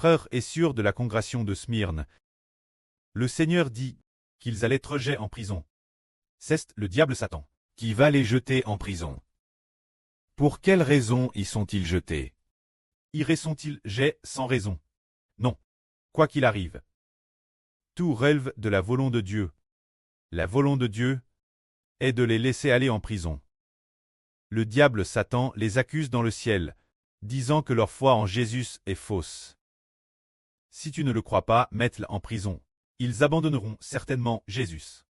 frères et sœurs de la congrégation de Smyrne, le Seigneur dit qu'ils allaient être jetés en prison. C'est le diable Satan qui va les jeter en prison. Pour quelle raison y sont-ils jetés? Y sont-ils jetés sans raison? Non. Quoi qu'il arrive, tout relève de la volonté de Dieu. La volonté de Dieu est de les laisser aller en prison. Le diable Satan les accuse dans le ciel, disant que leur foi en Jésus est fausse. Si tu ne le crois pas, mets-le en prison. Ils abandonneront certainement Jésus.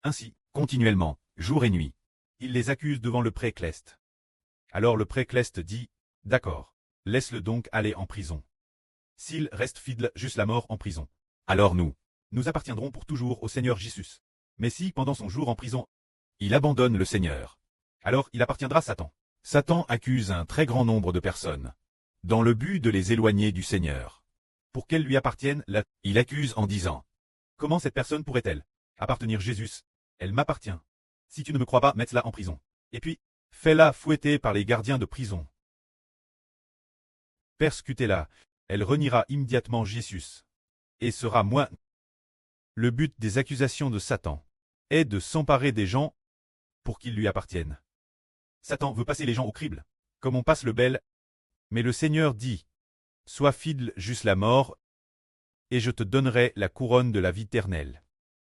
Ainsi, continuellement, jour et nuit, il les accuse devant le précleste. Alors le précleste dit, « D'accord, laisse-le donc aller en prison. S'il reste fidèle jusqu'à la mort en prison, alors nous appartiendrons pour toujours au Seigneur Jésus. Mais si, pendant son jour en prison, il abandonne le Seigneur, alors il appartiendra à Satan. » Satan accuse un très grand nombre de personnes, dans le but de les éloigner du Seigneur. Pour qu'elles lui appartiennent, il accuse en disant, « Comment cette personne pourrait-elle appartenir à Jésus? Elle m'appartient. Si tu ne me crois pas, mets-la en prison. Et puis, fais-la fouetter par les gardiens de prison. Persécutez-la, elle reniera immédiatement Jésus, et sera moins. » Le but des accusations de Satan est de s'emparer des gens pour qu'ils lui appartiennent. Satan veut passer les gens au crible, comme on passe le bel. Mais le Seigneur dit, « Sois fidèle jusqu'à la mort, et je te donnerai la couronne de la vie éternelle. »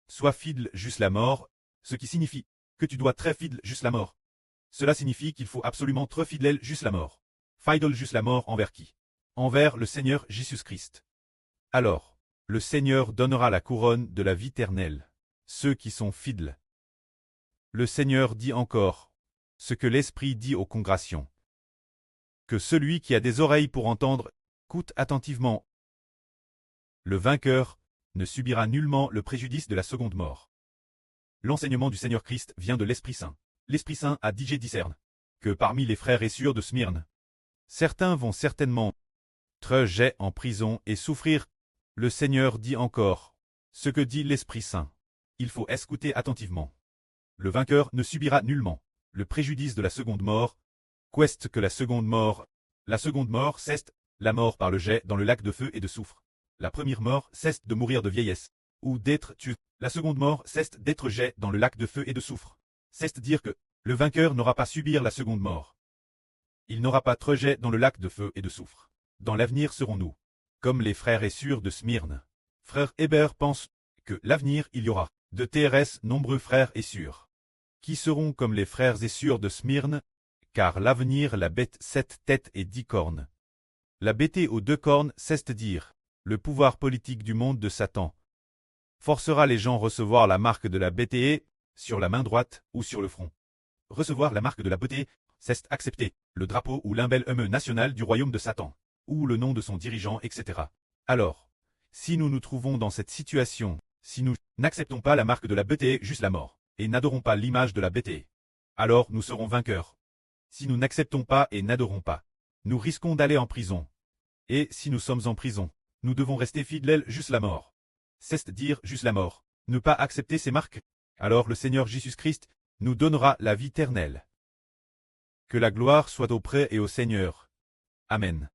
Sois fidèle jusqu'à la mort, ce qui signifie que tu dois être très fidèle jusqu'à la mort. Cela signifie qu'il faut absolument être fidèle jusqu'à la mort. Fidèle jusqu'à la mort envers qui? Envers le Seigneur Jésus-Christ. Alors, le Seigneur donnera la couronne de la vie éternelle, ceux qui sont fidèles. Le Seigneur dit encore, ce que l'Esprit dit aux congrégations. Que celui qui a des oreilles pour entendre, écoute attentivement. Le vainqueur ne subira nullement le préjudice de la seconde mort. L'enseignement du Seigneur Christ vient de l'Esprit Saint. L'Esprit Saint a dit discerne que parmi les frères et sœurs de Smyrne, certains vont certainement être jetés en prison et souffrir. Le Seigneur dit encore, ce que dit l'Esprit Saint. Il faut écouter attentivement. Le vainqueur ne subira nullement le préjudice de la seconde mort. Qu'est-ce que la seconde mort? La seconde mort, c'est la mort par le jet dans le lac de feu et de soufre. La première mort, c'est de mourir de vieillesse, ou d'être tué. La seconde mort, c'est d'être jeté dans le lac de feu et de soufre. C'est dire que le vainqueur n'aura pas subir la seconde mort. Il n'aura pas être jeté dans le lac de feu et de soufre. Dans l'avenir serons-nous comme les frères et sœurs de Smyrne. Frère Hébert pense que l'avenir il y aura de TRS nombreux frères et sœurs qui seront comme les frères et sœurs de Smyrne, car l'avenir la bête 7 têtes et 10 cornes. La bête aux 2 cornes, c'est dire le pouvoir politique du monde de Satan forcera les gens à recevoir la marque de la bête sur la main droite ou sur le front. Recevoir la marque de la bête, c'est accepter le drapeau ou l'emblème national du royaume de Satan, ou le nom de son dirigeant, etc. Alors, si nous nous trouvons dans cette situation, si nous n'acceptons pas la marque de la bête juste la mort, et n'adorons pas l'image de la bête, alors nous serons vainqueurs. Si nous n'acceptons pas et n'adorons pas, nous risquons d'aller en prison. Et si nous sommes en prison, nous devons rester fidèles jusqu'à la mort. C'est-à-dire jusqu'à la mort, ne pas accepter ces marques. Alors le Seigneur Jésus-Christ nous donnera la vie éternelle. Que la gloire soit auprès et au Seigneur. Amen.